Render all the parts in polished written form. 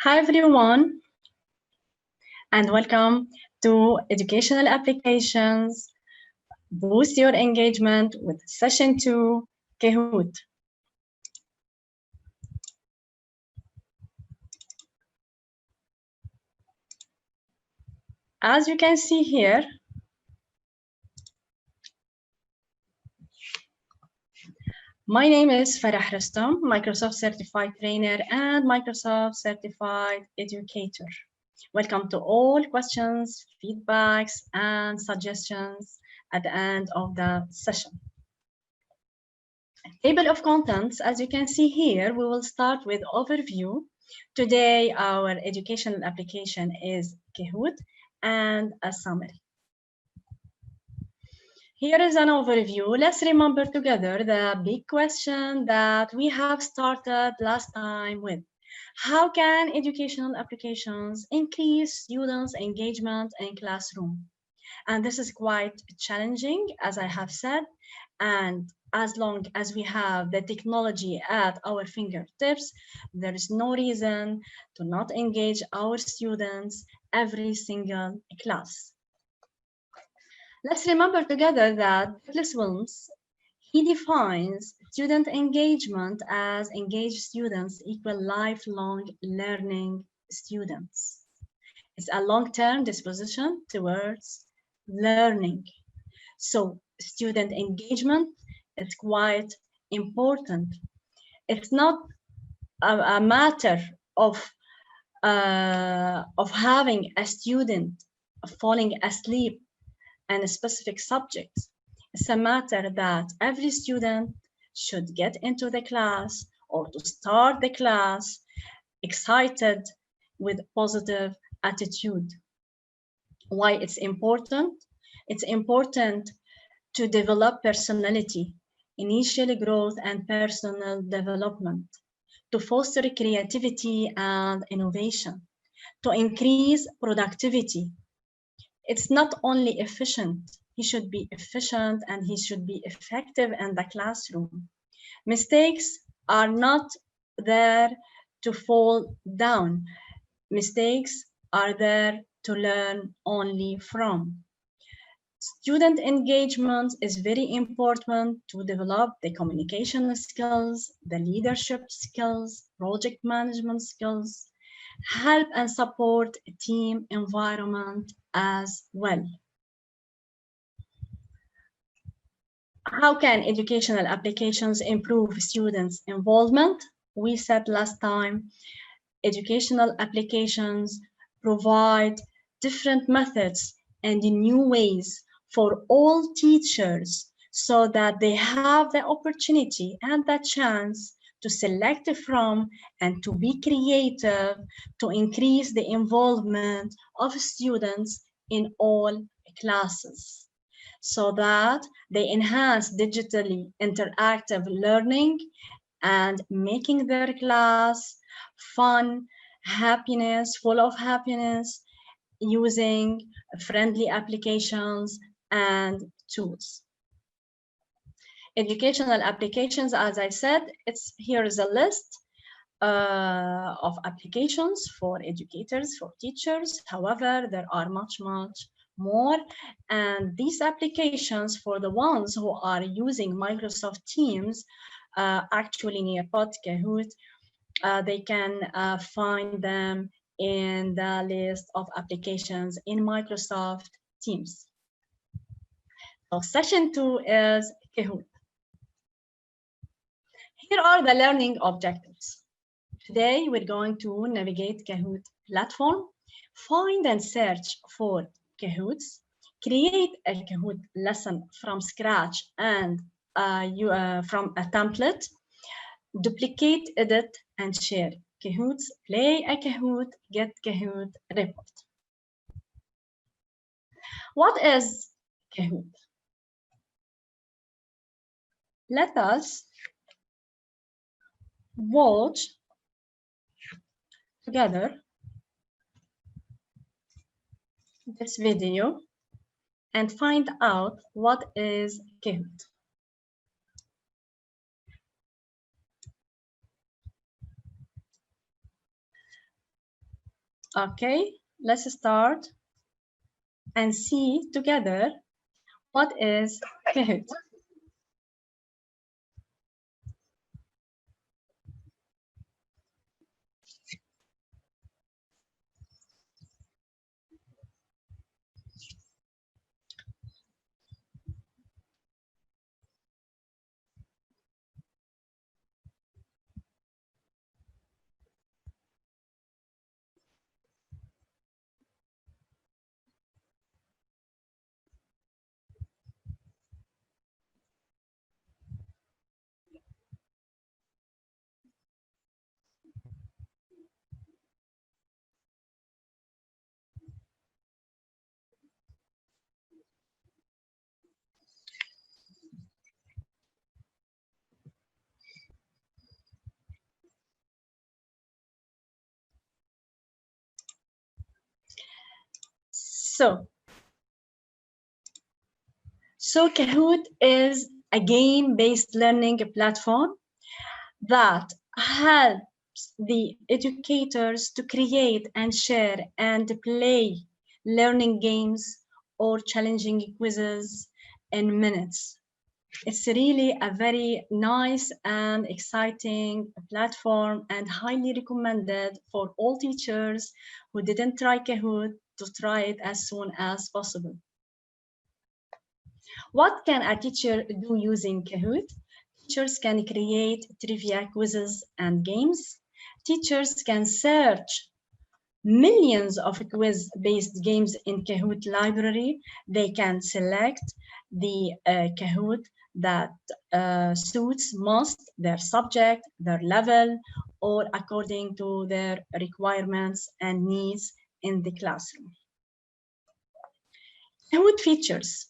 Hi everyone, and welcome to Educational Applications. Boost your engagement with Session 2, Kahoot. As you can see here, my name is Farah Rastam, Microsoft Certified Trainer and Microsoft Certified Educator. Welcome to all questions, feedbacks, and suggestions at the end of the session. Table of contents, as you can see here, we will start with overview. Today, our educational application is Kahoot and a summary. Here is an overview. Let's remember together the big question that we have started last time with. How can educational applications increase students' engagement in classroom? And this is quite challenging, as I have said, and as long as we have the technology at our fingertips, there is no reason to not engage our students every single class. Let's remember together that Douglas Williams, he defines student engagement as engaged students equal lifelong learning students. It's a long-term disposition towards learning. So student engagement is quite important. It's not a matter of having a student falling asleep in a specific subject. It's a matter that every student should get into the class or to start the class excited with positive attitude. Why it's important? It's important to develop personality, initial growth, and personal development, to foster creativity and innovation, to increase productivity. It's not only efficient, he should be efficient and he should be effective in the classroom. Mistakes are not there to fall down. Mistakes are there to learn only from. Student engagement is very important to develop the communication skills, the leadership skills, project management skills, help and support team environment as well. How can educational applications improve students' involvement? We said last time, educational applications provide different methods and new ways for all teachers so that they have the opportunity and the chance to select from and to be creative to increase the involvement of students in all classes so that they enhance digitally interactive learning and making their class fun, happiness, full of happiness, using friendly applications and tools. Educational applications, as I said, here is a list of applications for educators, for teachers. However, there are much more, and these applications for the ones who are using Microsoft Teams, actually nearby Kahoot, they can find them in the list of applications in Microsoft Teams. So session 2 is Kahoot. Here are the learning objectives. Today, we're going to navigate Kahoot platform, find and search for Kahoots, create a Kahoot lesson from scratch and from a template, duplicate, edit, and share Kahoots, play a Kahoot, get Kahoot report. What is Kahoot? Let us watch together this video and find out what is Kahoot. Okay, let's start and see together what is Kahoot. So Kahoot is a game-based learning platform that helps the educators to create and share and play learning games or challenging quizzes in minutes. It's really a very nice and exciting platform and highly recommended for all teachers who didn't try Kahoot to try it as soon as possible. What can a teacher do using Kahoot? Teachers can create trivia quizzes and games. Teachers can search millions of quiz-based games in Kahoot library. They can select the Kahoot that suits most their subject, their level, or according to their requirements and needs in the classroom. Kahoot features,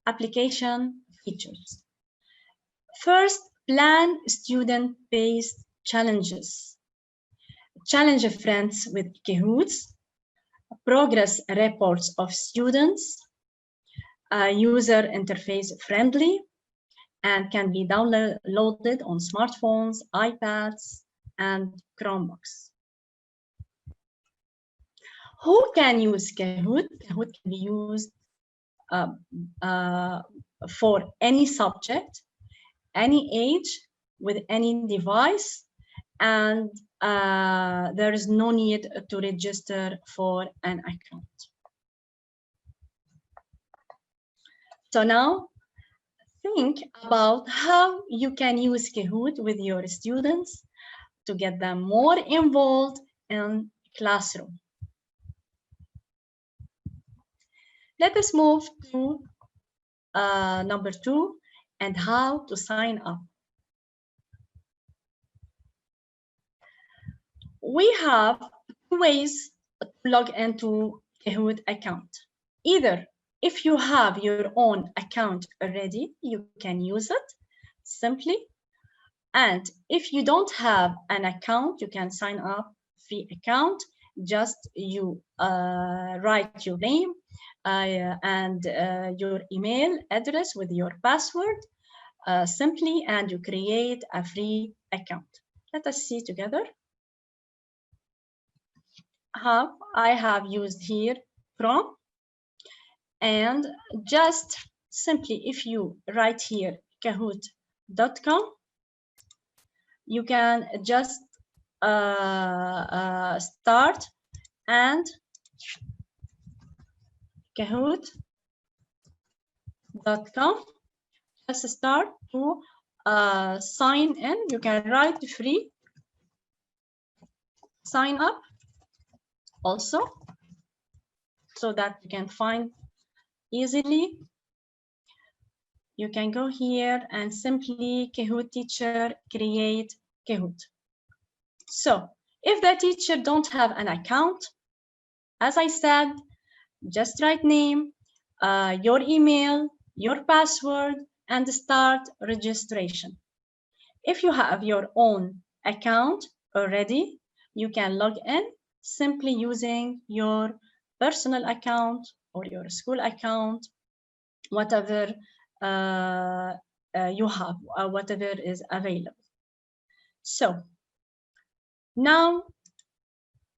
application features. First, plan student-based challenges. Challenge friends with Kahoots, progress reports of students, user interface friendly, and can be downloaded on smartphones, iPads, and Chromebooks. Who can use Kahoot? Kahoot can be used for any subject, any age, with any device, and there is no need to register for an account. So now think about how you can use Kahoot with your students to get them more involved in classroom. Let us move to number 2 and how to sign up. We have 2 ways to log into Kahoot account. Either if you have your own account already, you can use it simply. And if you don't have an account, you can sign up free account. Just you write your name and your email address with your password simply, and you create a free account. Let us see together how I have used here Chrome. And just simply, if you write here kahoot.com, you can just start and kahoot.com, just start to sign in. You can write free sign up also, so that you can find easily. You can go here and simply Kahoot teacher, create Kahoot. So if the teacher don't have an account, as I said, just write name, your email, your password, and start registration. If you have your own account already, you can log in simply using your personal account or your school account, whatever you have, whatever is available. So now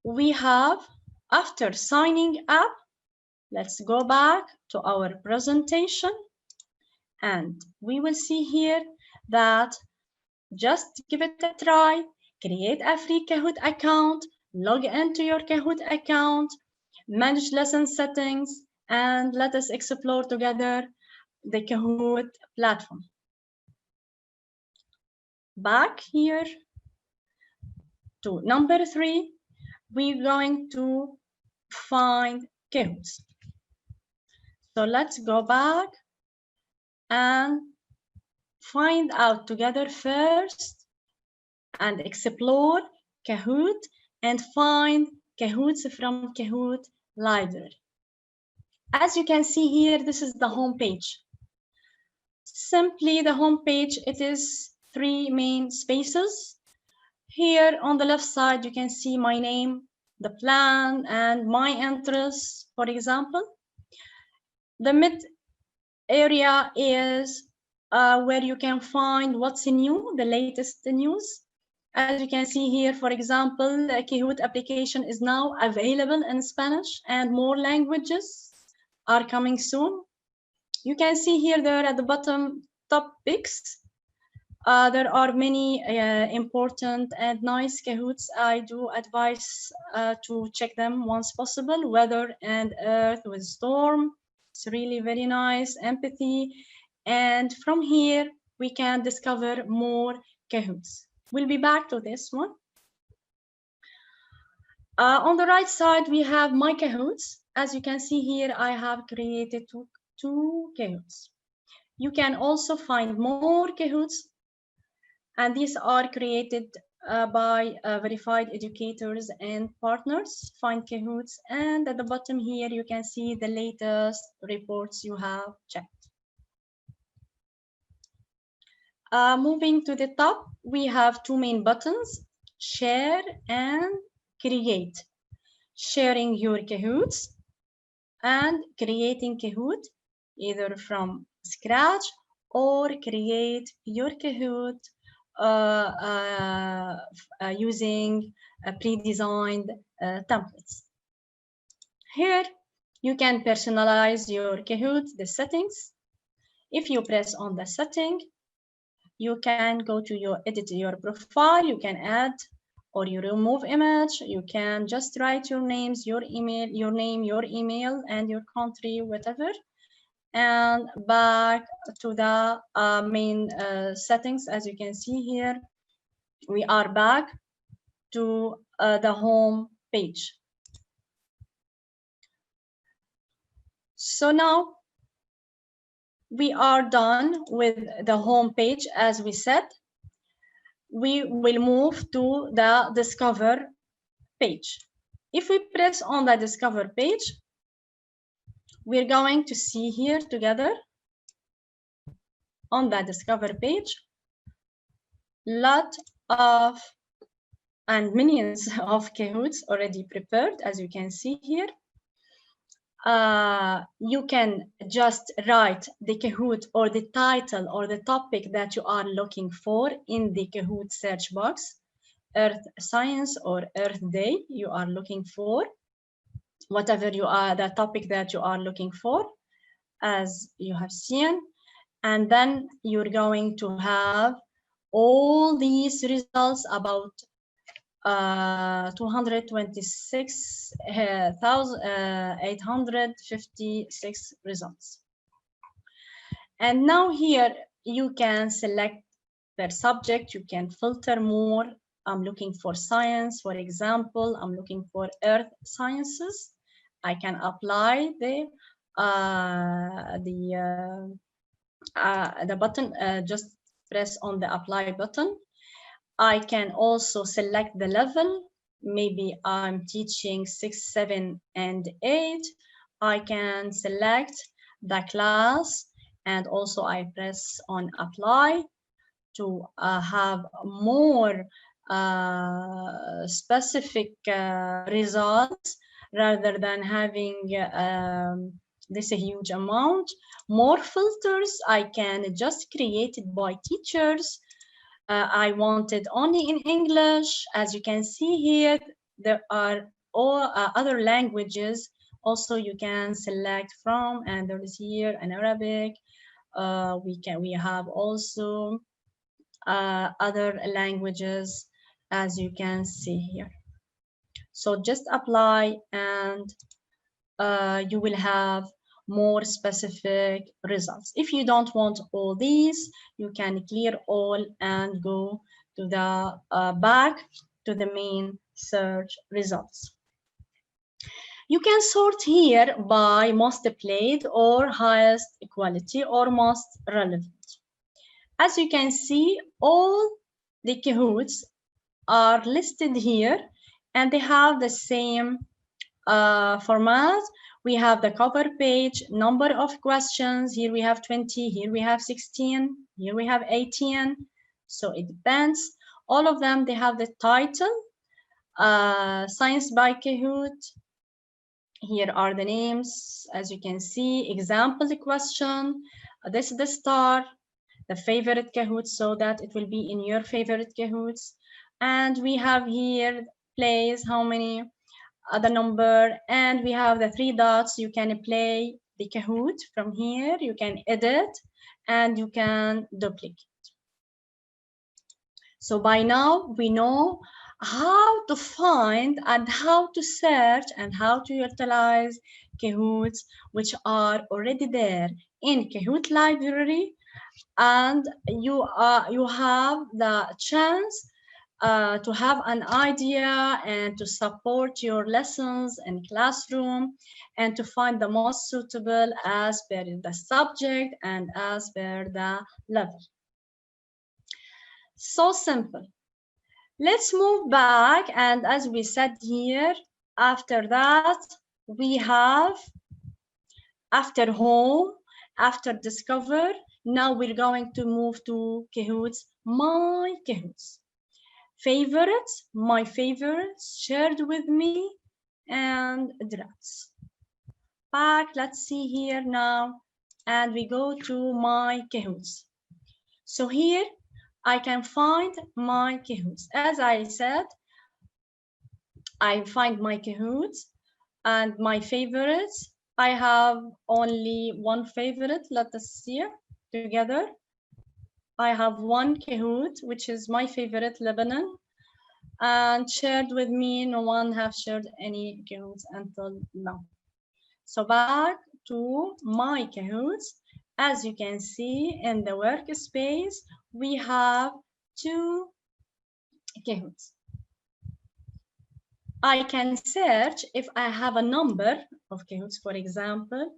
we have After signing up, let's go back to our presentation, and we will see here that just give it a try, create a free Kahoot account, log into your Kahoot account, manage lesson settings, and let us explore together the Kahoot platform. Back here to number 3, we're going to find Kahoots. So let's go back and find out together first and explore Kahoot and find Kahoots from Kahoot library. As you can see here, this is the home page. Simply the home page, it is 3 main spaces. Here on the left side, you can see my name, the plan, and my interests, for example. The mid area is where you can find what's new, the latest news. As you can see here, for example, the Kahoot application is now available in Spanish and more languages are coming soon. You can see here there at the bottom topics. There are many important and nice Kahoots. I do advise to check them once possible. Weather and Earth with Storm. It's really very nice. Empathy. And from here, we can discover more Kahoots. We'll be back to this one. On the right side, we have my Kahoots. As you can see here, I have created two Kahoots. You can also find more Kahoots, and these are created by verified educators and partners. Find Kahoots, and at the bottom here, you can see the latest reports you have checked. Moving to the top, we have 2 main buttons, share and create. Sharing your Kahoots and creating Kahoot, either from scratch or create your Kahoot using pre-designed templates. Here, you can personalize your Kahoot, the settings. If you press on the setting, you can go to your edit your profile, you can add or you remove image, you can just write your names, your email, your name, your email, and your country, whatever. And back to the main settings, as you can see here, we are back to the home page. So now we are done with the home page, as we said. We will move to the Discover page. If we press on the Discover page, we're going to see here together on the Discover page, lot of and millions of Kahoots already prepared, as you can see here. You can just write the Kahoot or the title or the topic that you are looking for in the Kahoot search box. Earth Science or Earth Day you are looking for, whatever you are, the topic that you are looking for, as you have seen. And then you're going to have all these results about 226,856 results. And now here you can select per subject, you can filter more. I'm looking for science, for example. I'm looking for earth sciences. I can apply the button, just press on the apply button. I can also select the level. Maybe I'm teaching 6, 7, and 8. I can select the class, and also I press on apply to have more specific results rather than having this a huge amount. More filters I can just create it by teachers. I want it only in English. As you can see here, there are all other languages. Also, you can select from, and there is here an Arabic. We have also other languages, as you can see here. So just apply, and you will have more specific results. If you don't want all these, you can clear all and go to the back to the main search results. You can sort here by most played or highest quality or most relevant. As you can see, all the Kahoots are listed here, and they have the same format. We have the cover page, number of questions. Here we have 20, here we have 16, here we have 18. So it depends. All of them, they have the title, Science by Kahoot. Here are the names, as you can see, example question. This is the star, the favorite Kahoot, so that it will be in your favorite Kahoots. And we have here plays, how many, the number, and we have the 3 dots. You can play the Kahoot from here, you can edit, and you can duplicate. So by now we know how to find and how to search and how to utilize Kahoots, which are already there in Kahoot library, and you have the chance to have an idea and to support your lessons in classroom, and to find the most suitable as per the subject and as per the level. So simple. Let's move back, and as we said here, after that we have after home, after discover. Now we're going to move to Kahoots, my Kahoots. Favorites, my favorites, shared with me, and drafts. Back, let's see here now, and we go to my Kahoots. So here I can find my Kahoots. As I said, I find my Kahoots and my favorites. I have only one favorite. Let us see together. I have one Kahoot, which is my favorite, Lebanon, and shared with me. No one have shared any Kahoots until now. So back to my Kahoots. As you can see in the workspace, we have 2 Kahoots. I can search if I have a number of Kahoots, for example,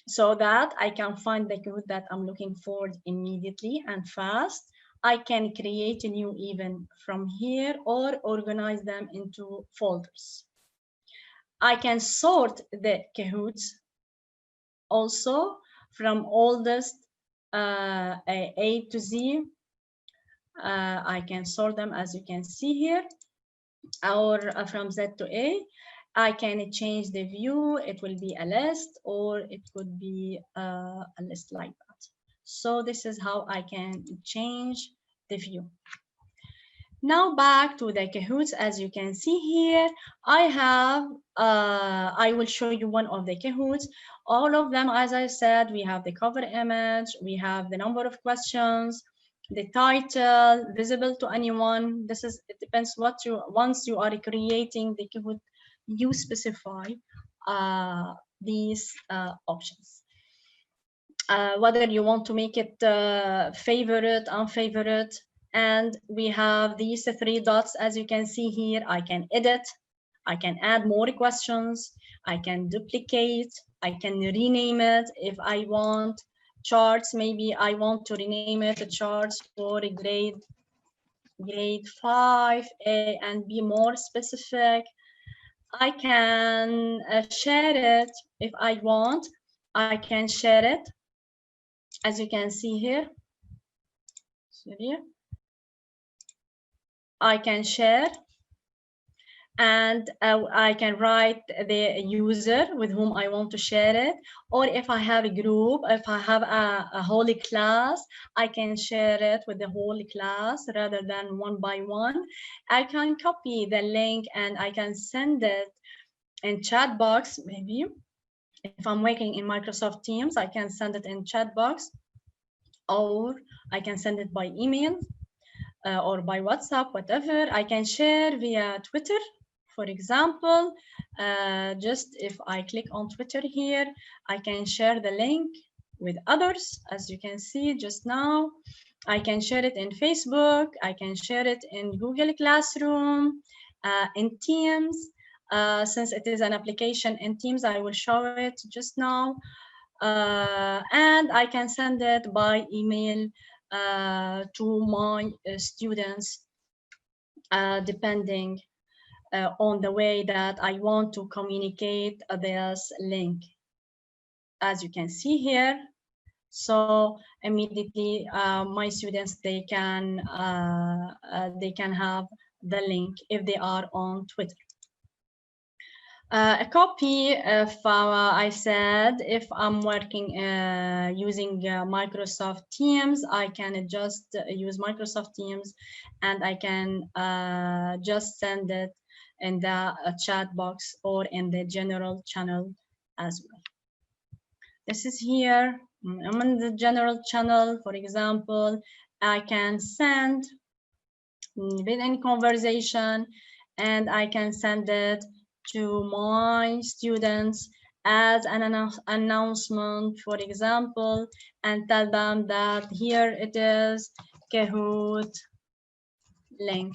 so that I can find the Kahoot that I'm looking for immediately and fast. I can create a new event from here or organize them into folders. I can sort the Kahoots also from oldest A to Z. I can sort them, as you can see here, or from Z to A. I can change the view. It will be a list, or it could be a list like that. So this is how I can change the view. Now back to the Kahoots. As you can see here, I have, I will show you one of the Kahoots. All of them, as I said, we have the cover image, we have the number of questions, the title, visible to anyone. This is, it depends what you, once you are creating the Kahoot, you specify these options. Whether you want to make it favorite, unfavorite, and we have these 3 dots, as you can see here. I can edit, I can add more questions, I can duplicate, I can rename it if I want. Charts, maybe I want to rename it to charts for grade 5 and be more specific. I can share it if I want. I can share it, as you can see here. I can share, and I can write the user with whom I want to share it, or if I have a group, if I have a whole class, I can share it with the whole class rather than one by one. I can copy the link and I can send it in chat box. Maybe if I'm working in Microsoft Teams, I can send it in chat box, or I can send it by email or by WhatsApp, whatever. I can share via Twitter, for example. Just if I click on Twitter here, I can share the link with others, as you can see just now. I can share it in Facebook. I can share it in Google Classroom, in Teams. Since it is an application in Teams, I will show it just now. And I can send it by email to my students, depending on the way that I want to communicate this link, as you can see here. So immediately my students, they can have the link if they are on Twitter. A copy, if I said, if I'm working using Microsoft Teams, I can just use Microsoft Teams, and I can just send it in the chat box or in the general channel as well. This is here. I'm in the general channel, for example. I can send within conversation, and I can send it to my students as an announcement, for example, and tell them that here it is, Kahoot link.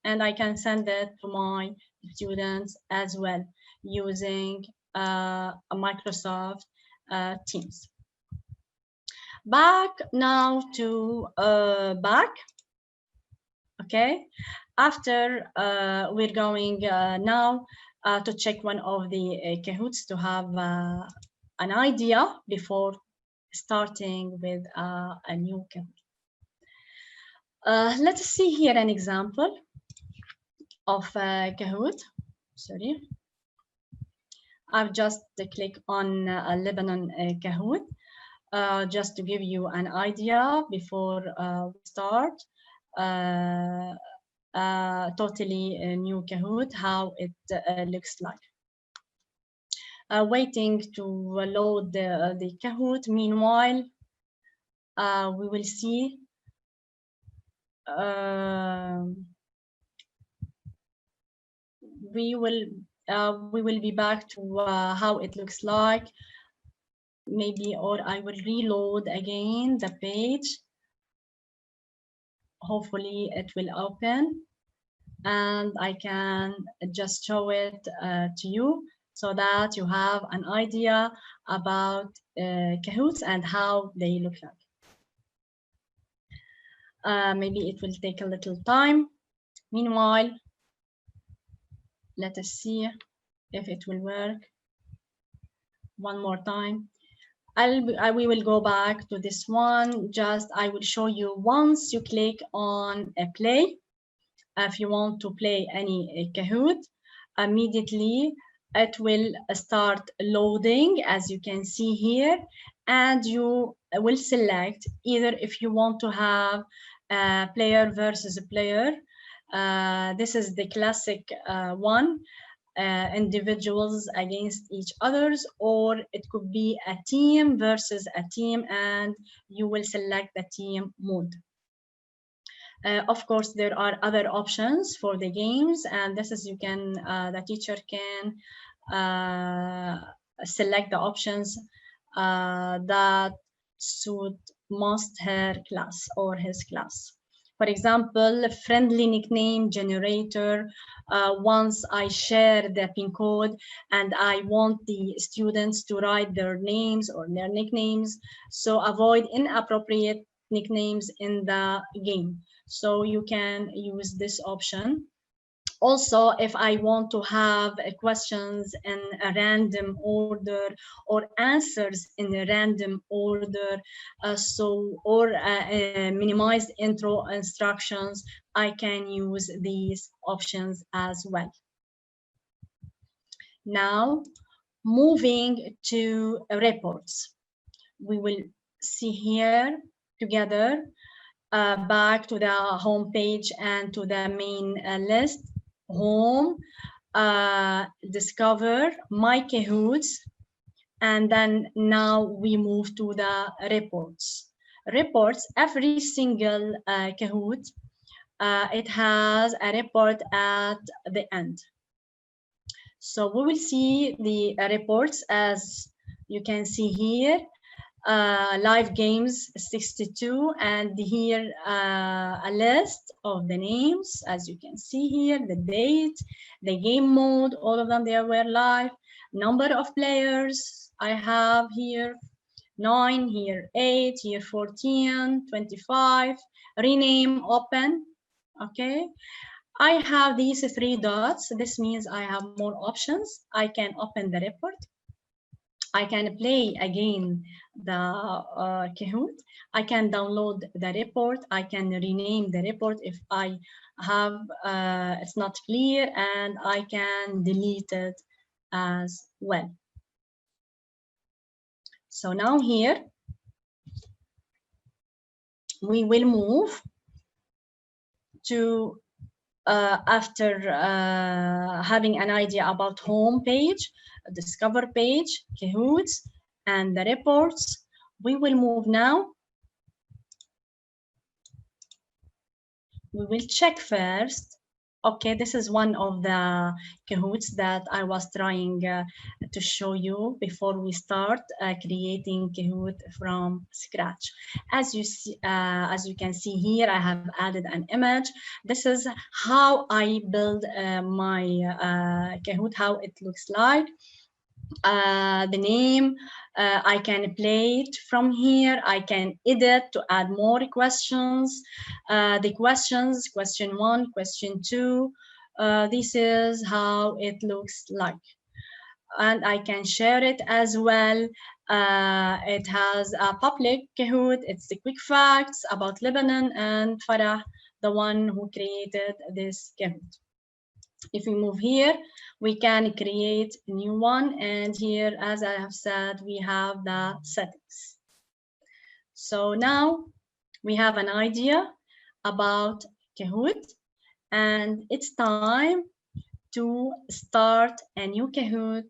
And I can send it to my students as well using Microsoft Teams. Back now to back. Okay, after we're going now to check one of the Kahoots to have an idea before starting with a new Kahoot. Let's see here an example of Kahoot. Sorry, I've just clicked on Lebanon Kahoot just to give you an idea before we start. Totally new Kahoot, how it looks like. Waiting to load the Kahoot. Meanwhile, we will see we will be back to how it looks like. Maybe, or I will reload again the page. Hopefully it will open and I can just show it to you so that you have an idea about Kahoots and how they look like. Maybe it will take a little time. Meanwhile, let us see if it will work. One more time. We will go back to this one. Just I will show you once you click on a play. If you want to play any Kahoot, immediately it will start loading, as you can see here, and you will select either if you want to have a player versus a player. This is the classic one. Individuals against each others, or it could be a team versus a team, and you will select the team mode. Of course, there are other options for the games, and this is you can the teacher can select the options that suit most her class or his class. For example, friendly nickname generator. Once I share the PIN code and I want the students to write their names or their nicknames, so avoid inappropriate nicknames in the game. So you can use this option. Also, if I want to have questions in a random order or answers in a random order, or minimized intro instructions, I can use these options as well. Now, moving to reports. We will see here together back to the home page and to the main list. Home, discover, my Kahoots, and then now we move to the reports. Reports, every single Kahoot, it has a report at the end. So we will see the reports as you can see here. Live games 62, and here a list of the names as you can see here, the date, the game mode, all of them they were live, number of players I have here 9, here 8, here 14, 25, rename, open. Okay, I have these 3 dots. This means I have more options. I can open the report, I can play again the Kahoot. I can download the report. I can rename the report if I have it's not clear, and I can delete it as well. So now here we will move to after having an idea about home page, discover page, Kahoots, and the reports. We will move now. We will check first. Okay, this is one of the Kahoots that I was trying to show you before we start creating Kahoot from scratch. As you can see here, I have added an image. This is how I build my Kahoot, how it looks like. The name, I can play it from here. I can edit to add more questions. The questions, question 1, question 2, this is how it looks like. And I can share it as well. It has a public Kahoot. It's the quick facts about Lebanon and Farah, the one who created this Kahoot. If we move here, we can create a new one. And here, as I have said, we have the settings. So now we have an idea about Kahoot, and it's time to start a new Kahoot,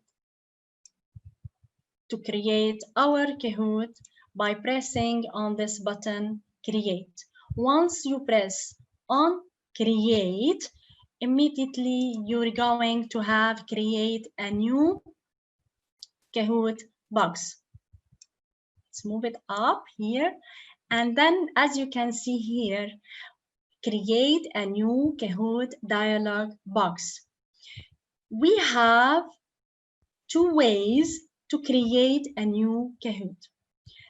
to create our Kahoot by pressing on this button, create. Once you press on create, immediately you're going to have create a new Kahoot box. Let's move it up here. And then as you can see here, create a new Kahoot dialog box. We have 2 ways to create a new Kahoot.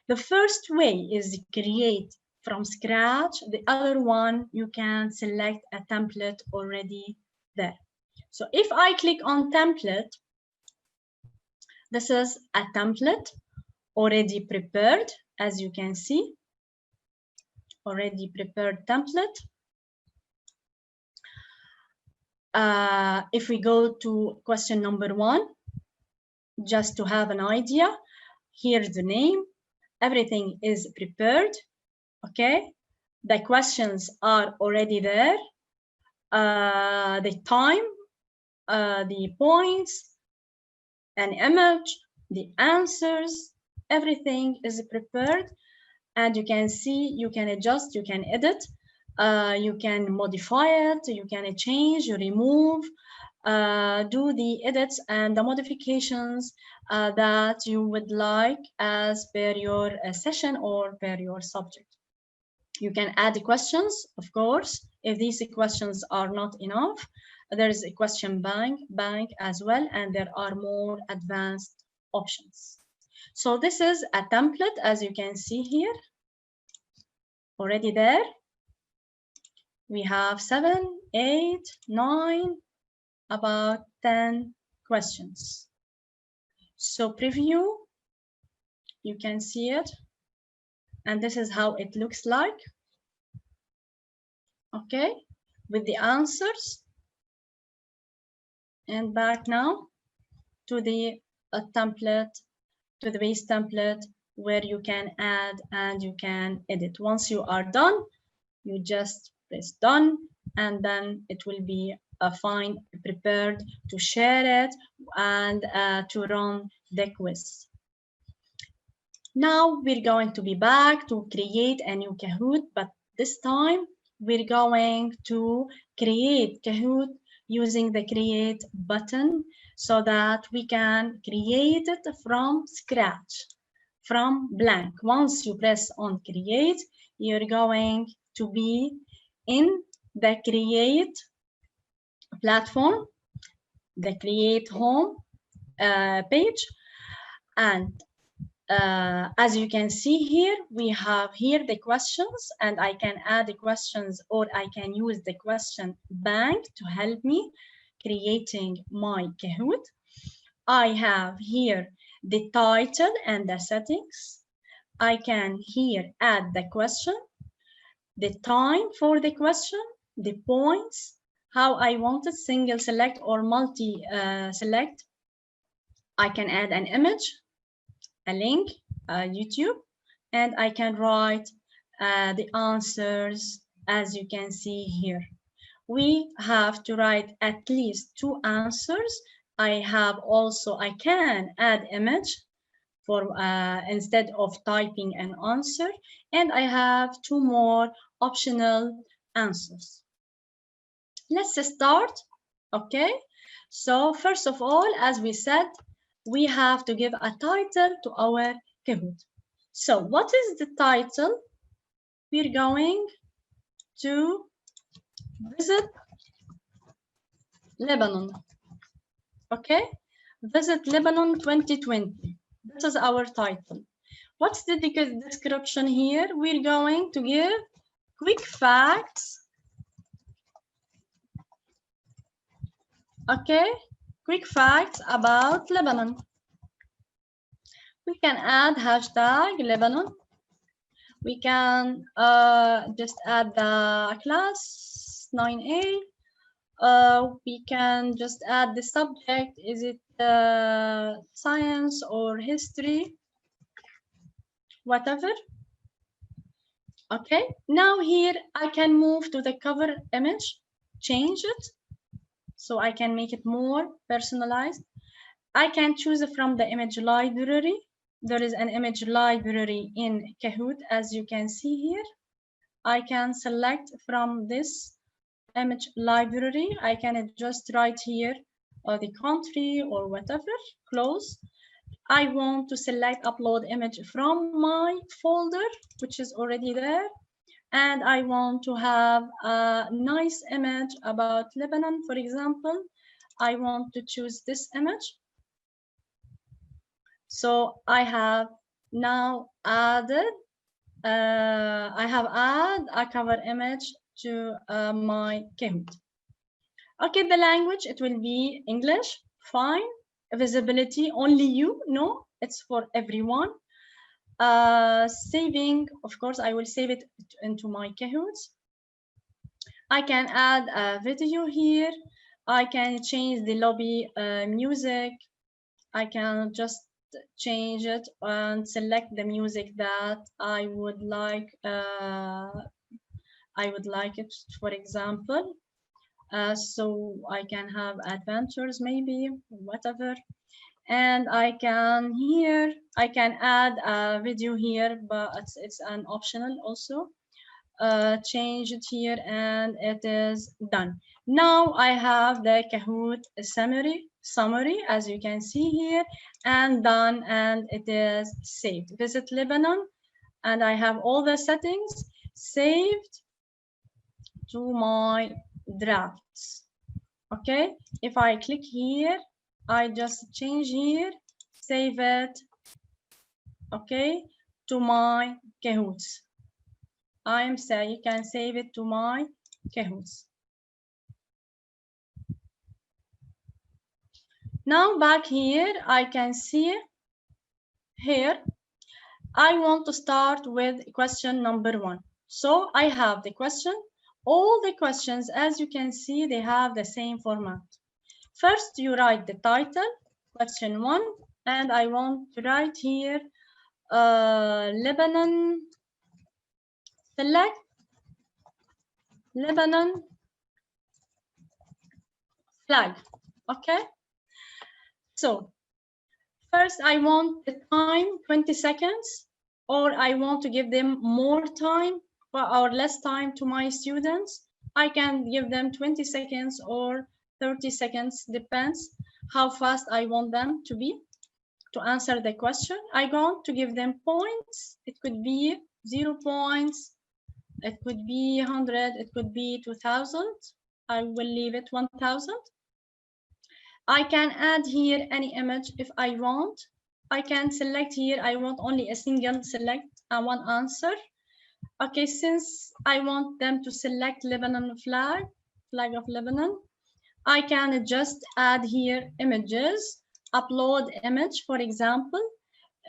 The first way is create from scratch. The other one, you can select a template already there. So if I click on template, this is a template already prepared, as you can see, already prepared template. If we go to question number 1, just to have an idea, here's the name, everything is prepared. Okay, the questions are already there, the time, the points, an image, the answers, everything is prepared. And you can see, you can adjust, you can edit, you can modify it, you can change, remove, do the edits and the modifications that you would like as per your session or per your subject. You can add questions, of course. If these questions are not enough, there is a question bank as well, and there are more advanced options. So this is a template, as you can see here, already there. We have 7, 8, 9, about 10 questions. So preview, you can see it. And this is how it looks like. Okay, with the answers. And back now to the template, to the base template, where you can add and you can edit. Once you are done, you just press done, and then it will be fine, prepared to share it and to run the quiz. Now we're going to be back to create a new Kahoot, but this time we're going to create Kahoot using the create button so that we can create it from scratch, from blank. Once you press on create, you're going to be in the create platform, the create home page, and as you can see here, we have here the questions, and I can add the questions, or I can use the question bank to help me creating my Kahoot. I have here the title and the settings. I can here add the question, the time for the question, the points, how I want it, single select or multi select. I can add an image, a link, YouTube, and I can write the answers as you can see here. We have to write at least 2 answers. I can add image for instead of typing an answer, and I have 2 more optional answers. Let's start. Okay, so first of all, as we said, we have to give a title to our Kahoot. So what is the title? We're going to visit Lebanon. Okay, visit Lebanon 2020. This is our title. What's the description here? We're going to give quick facts. Okay, quick facts about Lebanon. We can add hashtag Lebanon. We can just add the class 9A. We can just add the subject. Is it science or history? Whatever. Okay, now here I can move to the cover image, change it, so I can make it more personalized. I can choose from the image library. There is an image library in Kahoot, as you can see here. I can select from this image library. I can just write here the country or whatever, close. I want to select upload image from my folder, which is already there. And I want to have a nice image about Lebanon, for example. I want to choose this image. So I have now added, added a cover image to my Kahoot. Okay, the language, it will be English, fine. Visibility, only you, no, it's for everyone. Saving, of course, I will save it into my Kahoot. I can add a video here. I can change the lobby music. I can just change it and select the music that I would like. I would like it, for example. So I can have adventures, maybe, whatever. And I can here, I can add a video here, but it's an optional also. Change it here, and it is done. Now I have the Kahoot summary, as you can see here, and done, and it is saved. Visit Lebanon, and I have all the settings saved to my drafts. Okay, if I click here, I just change here, save it, okay, to my Kahoots. You can save it to my Kahoots. Now back here, I can see here, I want to start with question number 1. So I have the question. All the questions, as you can see, they have the same format. First, you write the title. question 1, and I want to write here Lebanon, select Lebanon flag. Okay, so first I want the time 20 seconds, or I want to give them more time or less time to my students. I can give them 20 seconds or 30 seconds, depends how fast I want them to be to answer the question. I want to give them points. It could be 0 points, it could be 100, it could be 2000. I will leave it 1000. I can add here any image if I want. I can select here, I want only a single select and one answer. Okay, since I want them to select Lebanon flag of Lebanon, I can just add here images, upload image, for example.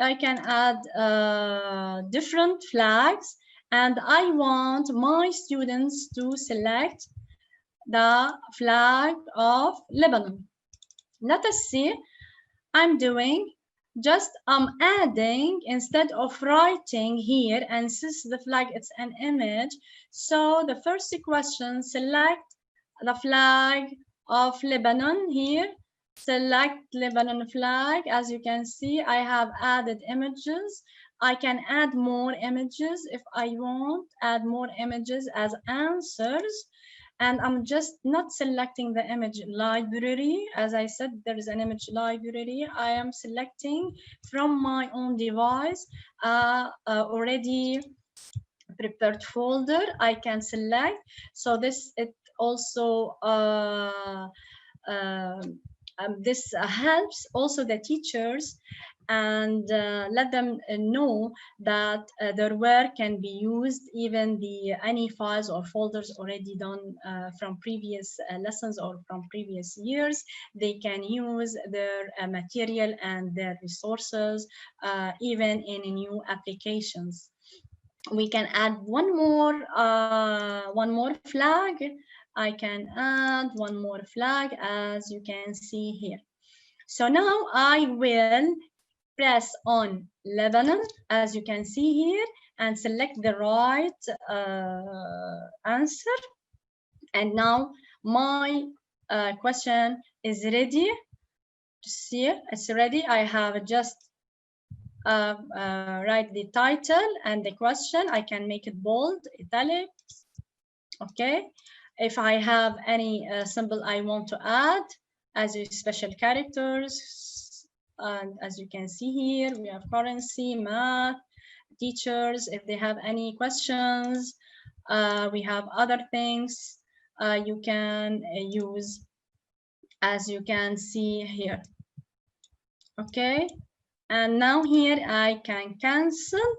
I can add different flags, and I want my students to select the flag of Lebanon. Let us see, I'm adding, instead of writing here, and since the flag it's an image, so the first question, select the flag of Lebanon here, select Lebanon flag. As you can see, I have added images. I can add more images if I want, add more images as answers. And I'm just not selecting the image library. As I said, there is an image library. I am selecting from my own device already prepared folder. I can select. So this, it also this helps also the teachers, and let them know that their work can be used, even any files or folders already done from previous lessons or from previous years. They can use their material and their resources even in new applications. We can add one more flag. I can add one more flag, as you can see here. So now I will press on Lebanon, as you can see here, and select the right answer. And now my question is ready. To see, it's ready. I have just write the title and the question. I can make it bold, italic. Okay. If I have any symbol I want to add as a special characters, and as you can see here, we have currency, math, teachers. If they have any questions, we have other things you can use, as you can see here. Okay. And now here I can cancel.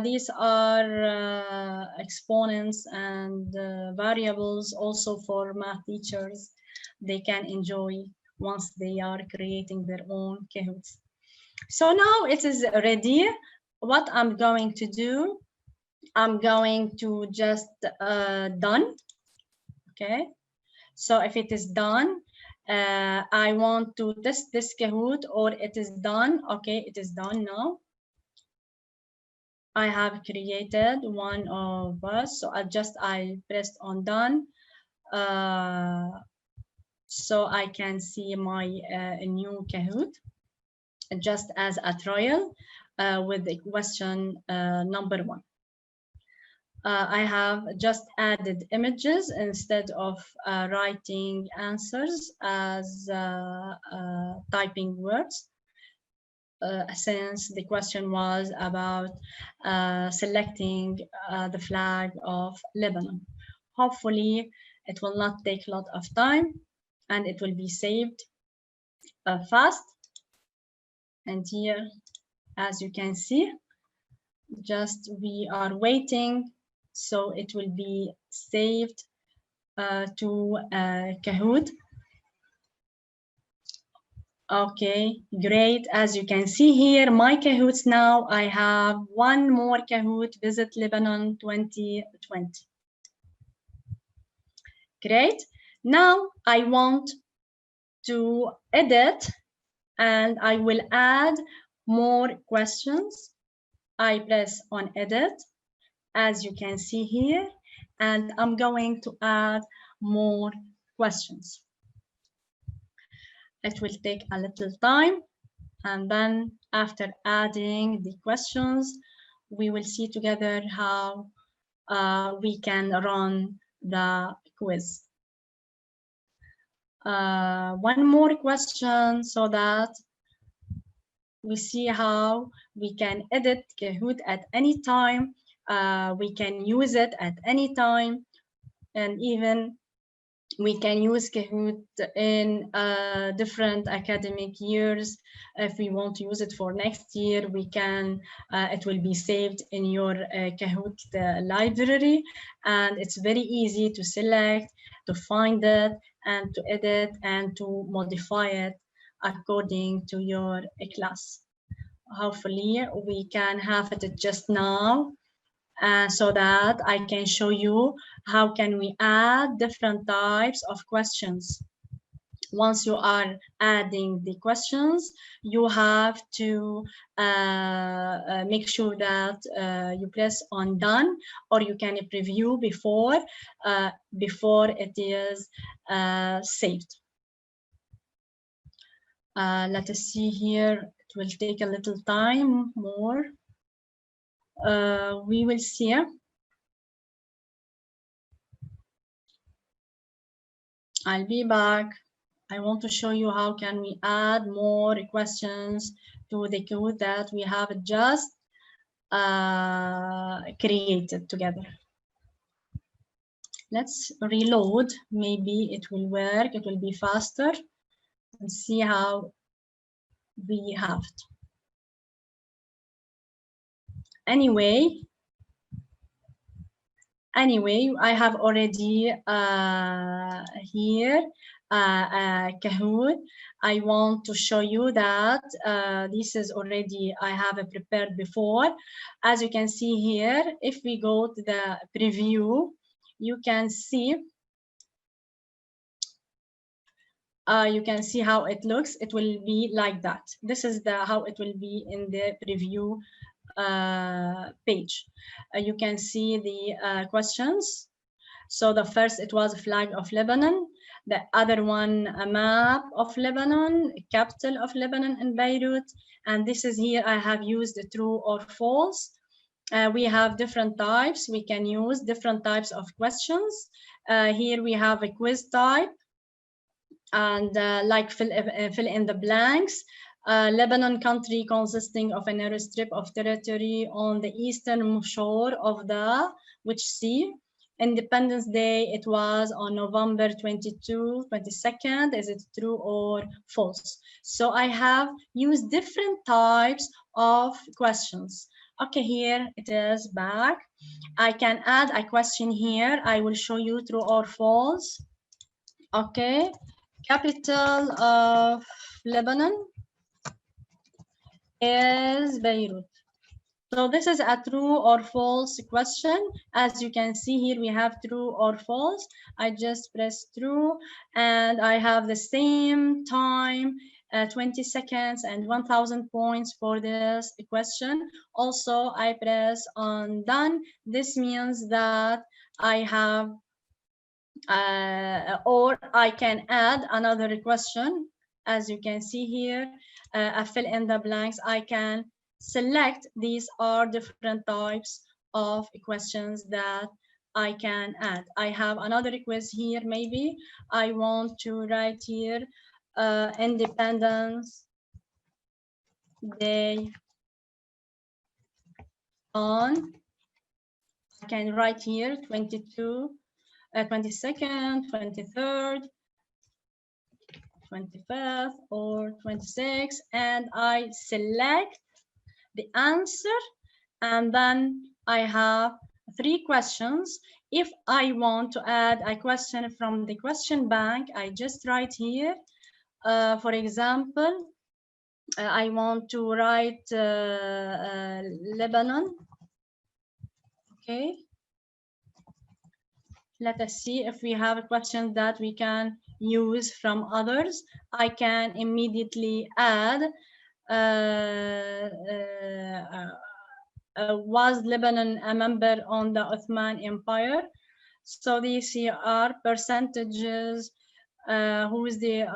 These are exponents and variables also for math teachers. They can enjoy once they are creating their own Kahoots. So now it is ready. What I'm going to do, I'm going to just done. Okay. So if it is done, I want to test this Kahoot, or it is done. Okay, it is done now. I have created one of us, so I pressed on done. So I can see my new Kahoot just as a trial with the question number 1. I have just added images instead of writing answers as typing words, since the question was about selecting the flag of Lebanon. Hopefully, it will not take a lot of time and it will be saved fast. And here, as you can see, just we are waiting, so it will be saved to Kahoot. Okay, great. As you can see here, my Kahoots now, I have one more Kahoot, Visit Lebanon 2020. Great. Now I want to edit and I will add more questions. I press on edit, as you can see here, and I'm going to add more questions. It will take a little time, and then after adding the questions, we will see together how we can run the quiz. One more question so that we see how we can edit Kahoot at any time. We can use it at any time, and even we can use Kahoot in different academic years. If we want to use it for next year, we can. It will be saved in your Kahoot library, and it's very easy to select, to find it, and to edit and to modify it according to your class. Hopefully, we can have it just now. So that I can show you how can we add different types of questions. Once you are adding the questions, you have to make sure that you press on done, or you can preview before it is saved. Let us see here. It will take a little time more. We will see. I'll be back. I want to show you how can we add more questions to the code that we have just created together. Let's reload. Maybe it will work. It will be faster. And see how we have it. Anyway, I have already here Kahoot. I want to show you that this is already I have prepared before. As you can see here, if we go to the preview, you can see how it looks. It will be like that. This is how it will be in the preview page. You can see the questions. So the first, it was a flag of Lebanon. The other one, a map of Lebanon, capital of Lebanon in Beirut. And this is here, I have used true or false. We have different types. We can use different types of questions. Here we have a quiz type. And like fill in the blanks. Lebanon country consisting of a narrow strip of territory on the eastern shore of the which sea. Independence Day, it was on November 22nd. Is it true or false? So I have used different types of questions. Okay, here it is back. I can add a question here. I will show you true or false. Okay, capital of Lebanon is Beirut. So this is a true or false question. As you can see here, we have true or false. I just press true, and I have the same time, 20 seconds and 1,000 points for this question. Also, I press on done. This means that I have, or I can add another question. As you can see here, I fill in the blanks. I can select. These are different types of questions that I can add. I have another quiz here. Maybe I want to write here Independence Day on. I can write here 22, 22nd, 23rd, 25th, or 26th, and I select the answer, and then I have 3 questions. If I want to add a question from the question bank, I just write here. For example, I want to write Lebanon. Okay. Let us see if we have a question that we can use from others. I can immediately add was Lebanon a member on the Ottoman Empire? So these here are percentages. Who is the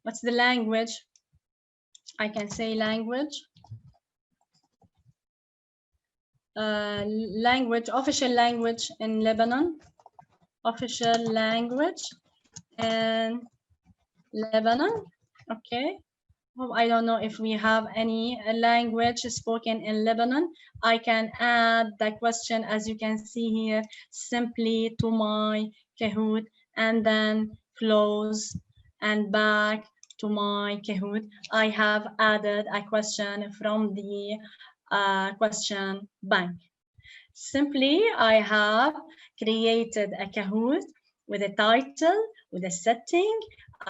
what's the language? I can say language. Language, official language in Lebanon. Official language in Lebanon. Okay. I don't know if we have any language spoken in Lebanon. I can add the question, as you can see here, simply to my Kahoot, and then close and back to my Kahoot. I have added a question from the question bank. Simply, I have created a Kahoot with a title, with a setting.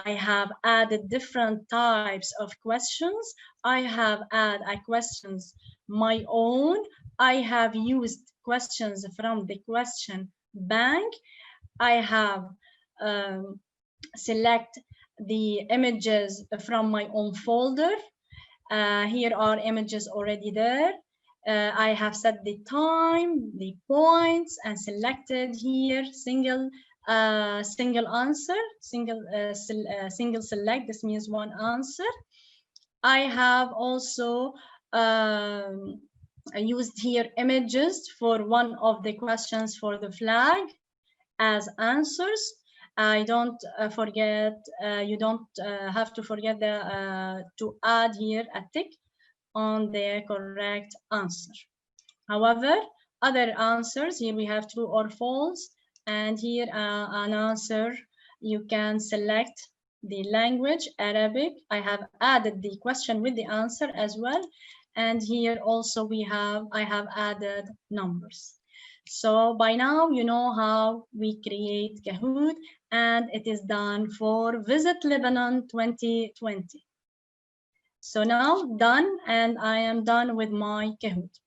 I have added different types of questions. I have added questions my own. I have used questions from the question bank. I have select the images from my own folder. Here are images already there. I have set the time, the points, and selected here single answer, single select. This means one answer. I have also used here images for one of the questions for the flag as answers. I don't forget, you don't have to forget to add here a tick on the correct answer. However, other answers, here we have true or false, and here an answer, you can select the language, Arabic. I have added the question with the answer as well, and here also I have added numbers. So by now you know how we create Kahoot, and it is done for Visit Lebanon 2020. So now done, and I am done with my Kahoot.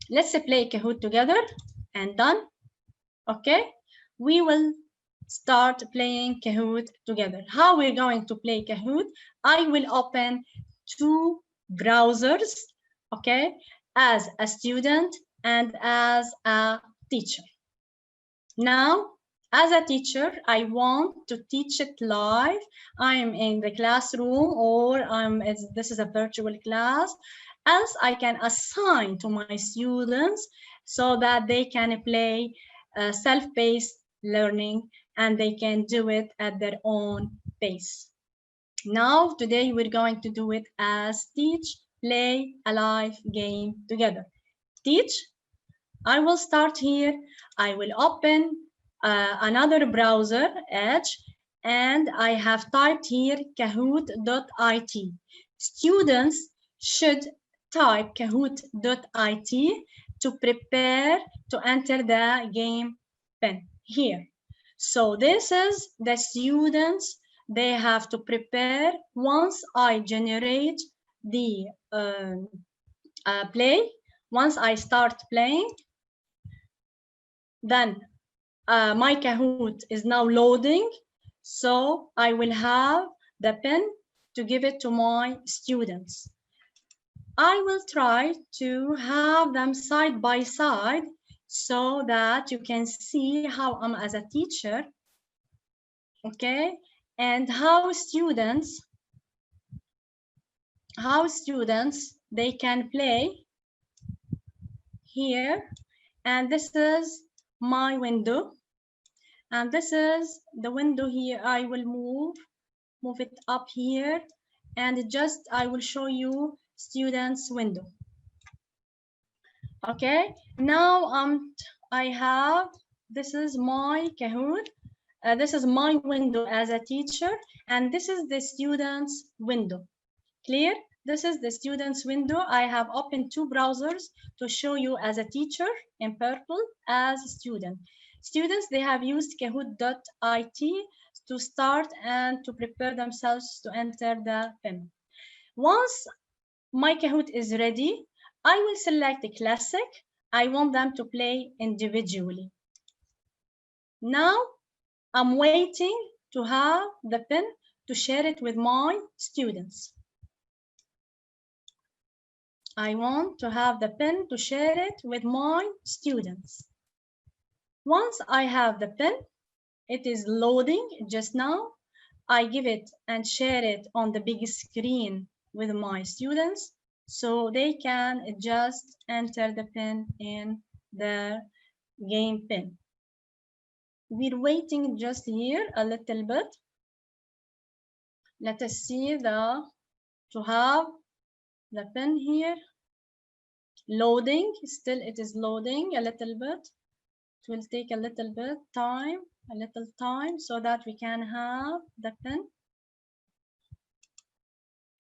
Let's play Kahoot together, and done. Okay, we will start playing Kahoot together. How we're going to play Kahoot? I will open two browsers, okay, as a student and as a teacher. Now, as a teacher, I want to teach it live. I'm in the classroom, or this is a virtual class. Else, I can assign to my students so that they can play self-paced learning, and they can do it at their own pace. Now, today we're going to do it as teach, play a live game together. Teach. I will start here. I will open another browser, Edge, and I have typed here kahoot.it. Students should type kahoot.it to prepare to enter the game pen here. So this is the students, they have to prepare. Once I generate the play, once I start playing, then my Kahoot is now loading, so I will have the pen to give it to my students. I will try to have them side by side so that you can see how I'm as a teacher, okay, and how students they can play here. And this is my window, and this is the window here. I will move it up here, and I will show you students window. Okay, now I have, this is my Kahoot, this is my window as a teacher, and this is the students window. Clear? This is the students window. I have opened two browsers to show you as a teacher in purple, as a student. Students, they have used kahoot.it to start and to prepare themselves to enter the PIM. Once my Kahoot is ready, I will select the classic. I want them to play individually. Now I'm waiting to have the pen to share it with my students. I want to have the pen to share it with my students. Once I have the pen, it is loading just now. I give it and share it on the big screen with my students so they can just enter the pen in their game pen. We're waiting just here a little bit. Let us see to have the pen here. Loading, still it is loading a little bit. It will take a little bit time, so that we can have the pen.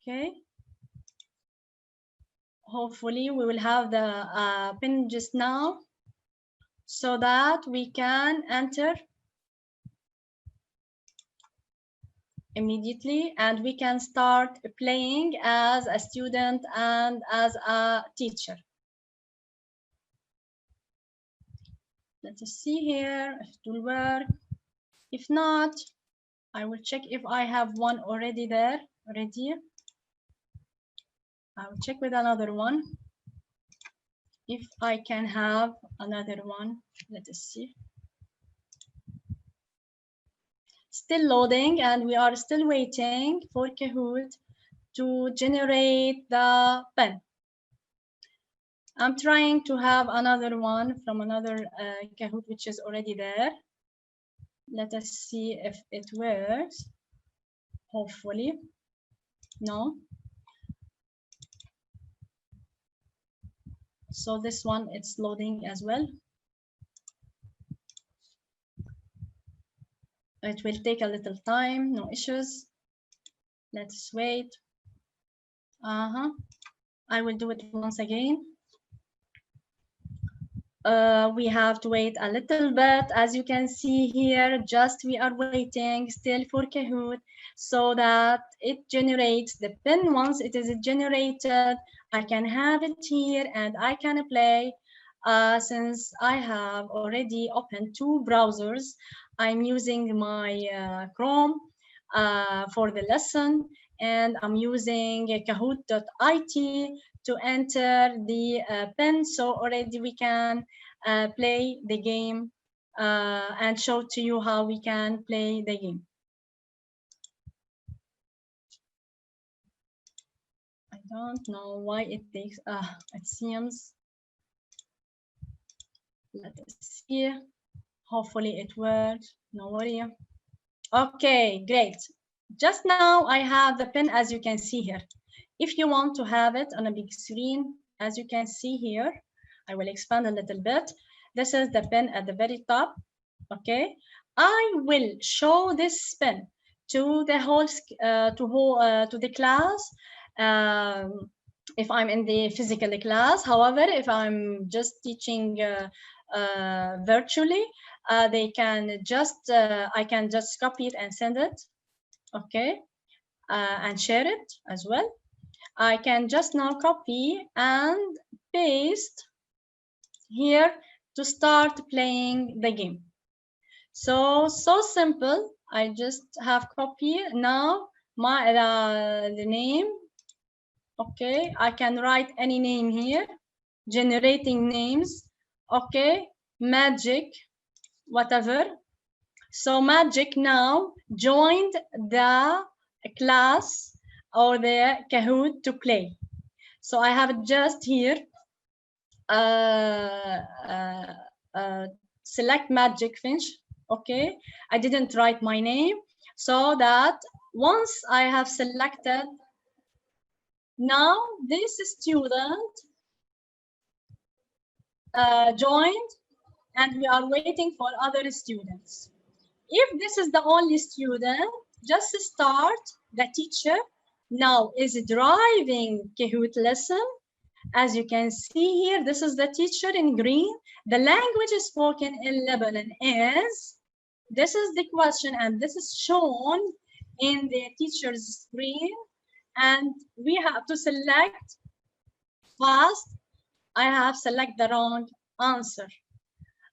Okay. Hopefully we will have the pen just now so that we can enter immediately and we can start playing as a student and as a teacher. Let us see here if it will work. If not, I will check if I have one already there. Already. I will check with another one. If I can have another one, let us see. Still loading, and we are still waiting for Kahoot to generate the pen. I'm trying to have another one from another Kahoot, which is already there. Let us see if it works. Hopefully. No. So this one, it's loading as well. It will take a little time, no issues. Let's wait. I will do it once again. We have to wait a little bit. As you can see here, just we are waiting still for Kahoot so that it generates the pen. Once it is generated, I can have it here and I can play. Since I have already opened two browsers, I'm using my Chrome for the lesson, and I'm using Kahoot.it to enter the pen, so already we can play the game and show to you how we can play the game. I don't know why it takes, it seems. Let us see. Hopefully it works, no worry. Okay, great. Just now I have the pen, as you can see here. If you want to have it on a big screen, as you can see here, I will expand a little bit. This is the pen at the very top. Okay, I will show this pen to the whole to the class if I'm in the physical class. However, if I'm just teaching virtually, they can just I can just copy it and send it. Okay, and share it as well. I can just now copy and paste here to start playing the game. So simple. I just have copy now my the name. Okay, I can write any name here, generating names. Okay, magic, whatever. So magic now joined the class or the Kahoot to play. So I have just here select magic finch. Okay, I didn't write my name, so that once I have selected, now this student joined and we are waiting for other students. If this is the only student, just start. The teacher now is driving Kahoot lesson. As you can see here, this is the teacher in green. The language spoken in Lebanon is, this is the question, and this is shown in the teacher's screen. And we have to select fast. I have selected the wrong answer.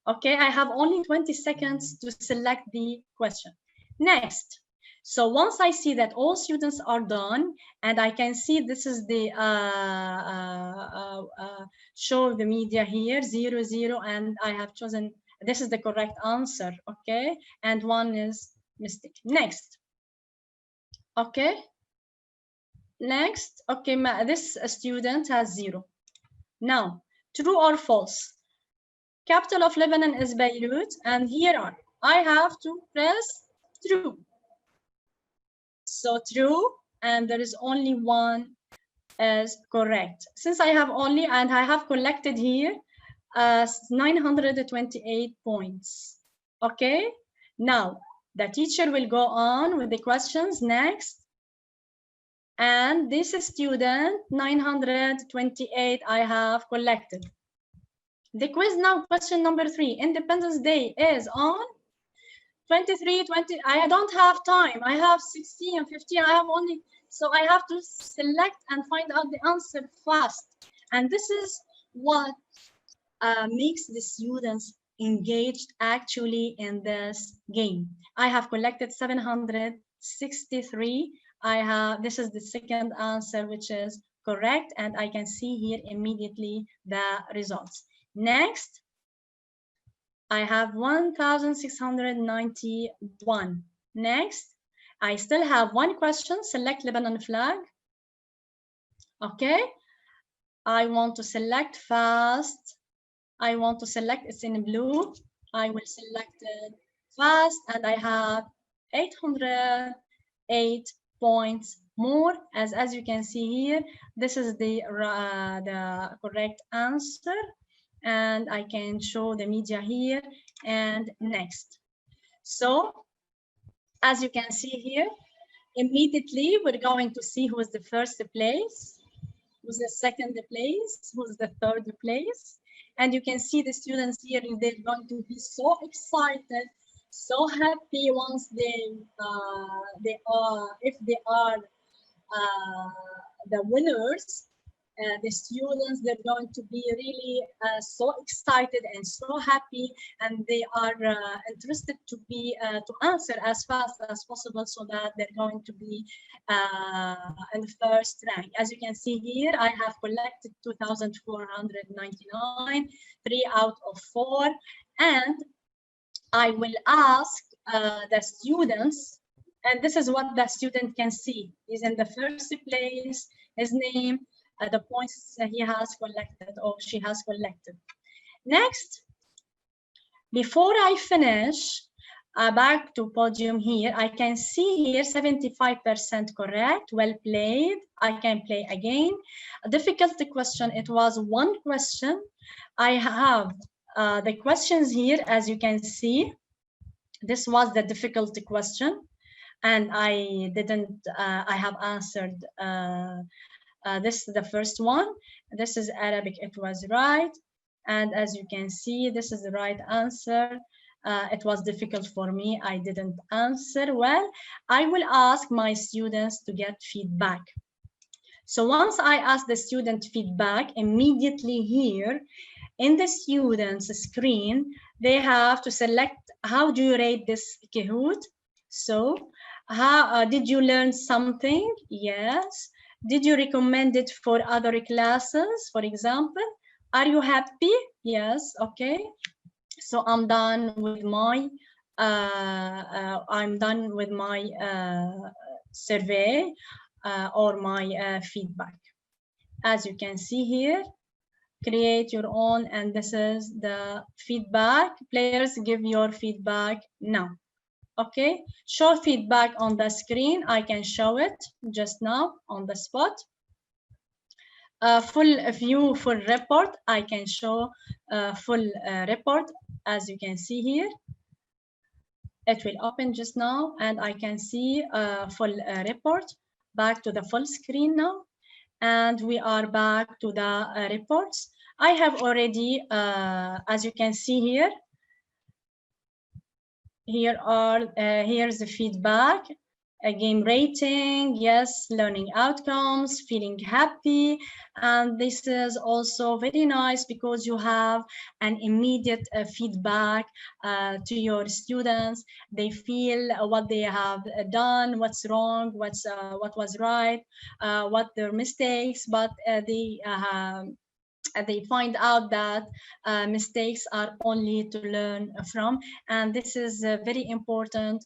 Okay, I have only 20 seconds to select the question. Next, so once I see that all students are done, and I can see this is the show the media here, 0, 0, and I have chosen, this is the correct answer, okay? And one is mistake. Next, okay? Next, okay, this student has 0. Now, true or false? Capital of Lebanon is Beirut, and here are, I have to press true. So true, and there is only one is correct. Since I have only, and I have collected here 928 points. Okay, now the teacher will go on with the questions next. And this student, 928 I have collected. The quiz now, question number 3. Independence Day is on 23, 20. I don't have time. I have 16 and 15. I have only, so I have to select and find out the answer fast. And this is what makes the students engaged actually in this game. I have collected 763. This is the second answer, which is correct. And I can see here immediately the results. Next, I have 1,691. Next, I still have one question, select Lebanon flag. Okay, I want to select fast. I want to select, it's in blue. I will select it fast, and I have 808 points more. As you can see here, this is the correct answer. And I can show the media here. And next. So as you can see here, immediately we're going to see who is the first place, who's the second place, who's the third place. And you can see the students here, they're going to be so excited, so happy once they are, if they are the winners. The students, they're going to be really so excited and so happy, and they are interested to be to answer as fast as possible, so that they're going to be in the first rank. As you can see here, I have collected 2,499, 3 out of 4, and I will ask the students, and this is what the student can see. He's in the first place, his name, the points he has collected or she has collected. Next, before I finish, back to podium here, I can see here 75% correct, well played. I can play again. A difficult question, it was one question. I have the questions here, as you can see. This was the difficult question, and I didn't, I have answered this is the first one. This is Arabic, it was right. And as you can see, this is the right answer. It was difficult for me, I didn't answer well. I will ask my students to get feedback. So once I ask the student feedback, immediately here in the student's screen, they have to select, how do you rate this Kahoot? So how did you learn something? Yes. Did you recommend it for other classes, for example? Are you happy? Yes, okay. So I'm done with my survey or my feedback. As you can see here, create your own, and this is the feedback. Players, give your feedback now. Okay, show feedback on the screen. I can show it just now on the spot. Full view, full report. I can show full report, as you can see here. It will open just now, and I can see full report. Back to the full screen now, and we are back to the reports. I have already, as you can see here, here's the feedback. a game rating, yes, learning outcomes, feeling happy. And this is also very nice because you have an immediate feedback to your students. They feel what they have done, what's wrong, what was right, what their mistakes, but they find out that mistakes are only to learn from, and this is very important,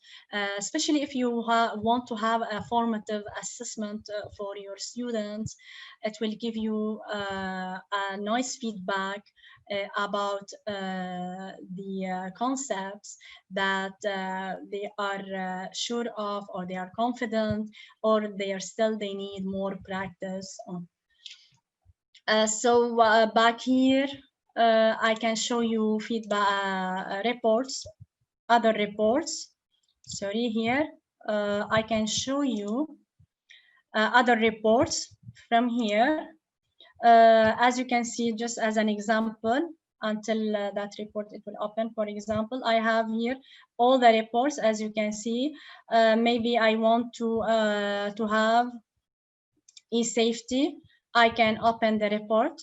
especially if you want to have a formative assessment for your students. It will give you a nice feedback about the concepts that they are sure of, or they are confident, or they need more practice on. So back here, I can show you feedback reports, other reports. Sorry, here I can show you other reports from here. As you can see, just as an example, until that report it will open. For example, I have here all the reports. As you can see, maybe I want to have e-safety. I can open the report,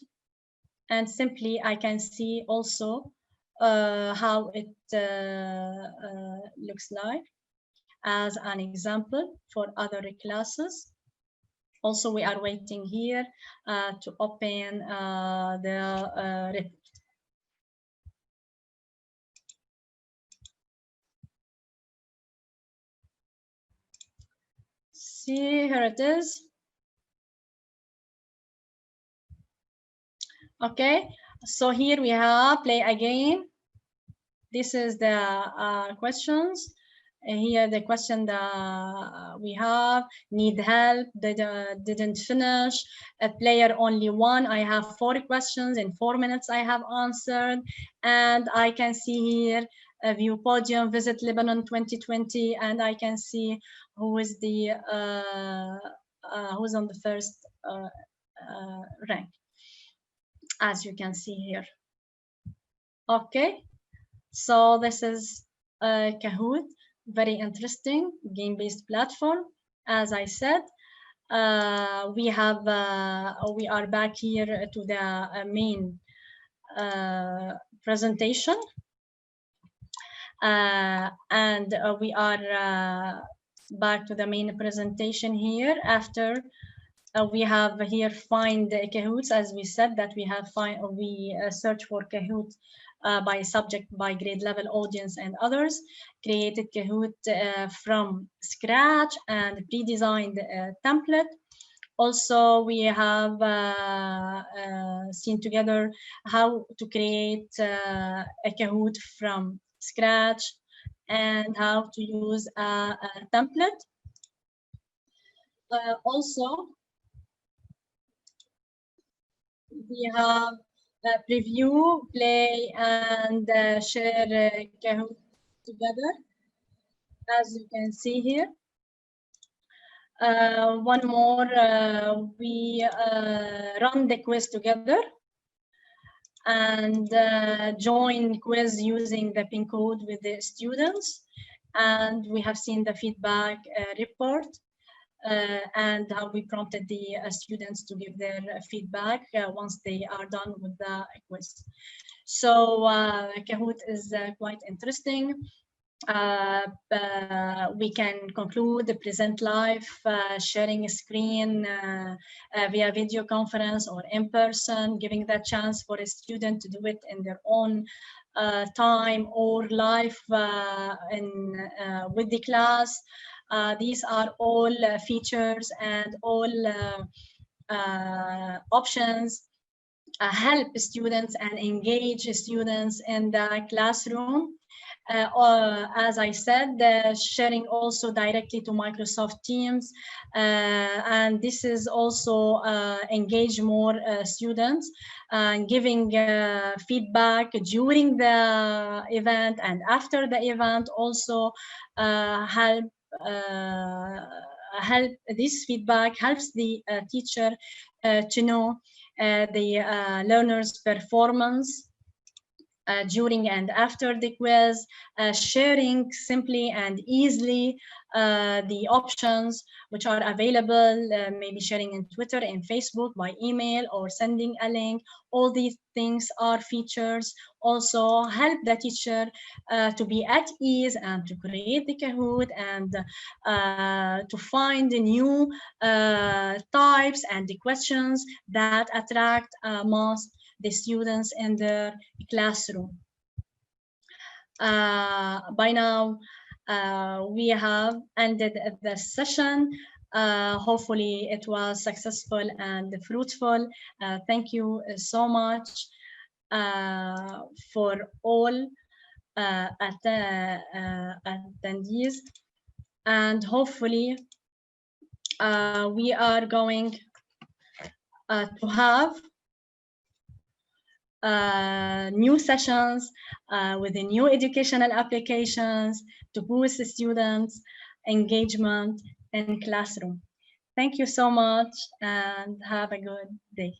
and simply I can see also how it looks like as an example for other classes. Also, we are waiting here to open the report. See, here it is. Okay, so here we have play again. This is the questions. Here the question that we have: need help, didn't finish, a player only one. I have 4 questions in 4 minutes I have answered, and I can see here a view podium, visit Lebanon 2020, and I can see who is the who's on the first rank, as you can see here. Okay, so this is Kahoot. Very interesting game-based platform. As I said, we are back here to the main presentation, and we are back to the main presentation here. After we have here find Kahoots, as we said that we search for Kahoot by subject, by grade level, audience, and others. Created Kahoot from scratch and pre-designed template. Also, we have seen together how to create a Kahoot from scratch and how to use a template. Also, we have preview, play, and share Kahoot together, as you can see here. One more, we run the quiz together and join quiz using the pin code with the students. And we have seen the feedback report and how we prompted the students to give their feedback once they are done with the quiz. So Kahoot is quite interesting. We can conclude the present live, sharing a screen via video conference or in person, giving that chance for a student to do it in their own time or live with the class. These are all features and all options help students and engage students in the classroom. As I said, sharing also directly to Microsoft Teams, and this is also engage more students, giving feedback during the event and after the event. Also help this feedback helps the teacher to know the learner's performance during and after the quiz, sharing simply and easily the options which are available, maybe sharing in Twitter and Facebook, by email, or sending a link. All these things are features also help the teacher to be at ease and to create the Kahoot and to find new types and the questions that attract most the students in their classroom. By now, we have ended the session. Hopefully it was successful and fruitful. Thank you so much for all attendees, and hopefully we are going to have new sessions with the new educational applications to boost students' engagement in classroom. Thank you so much and have a good day.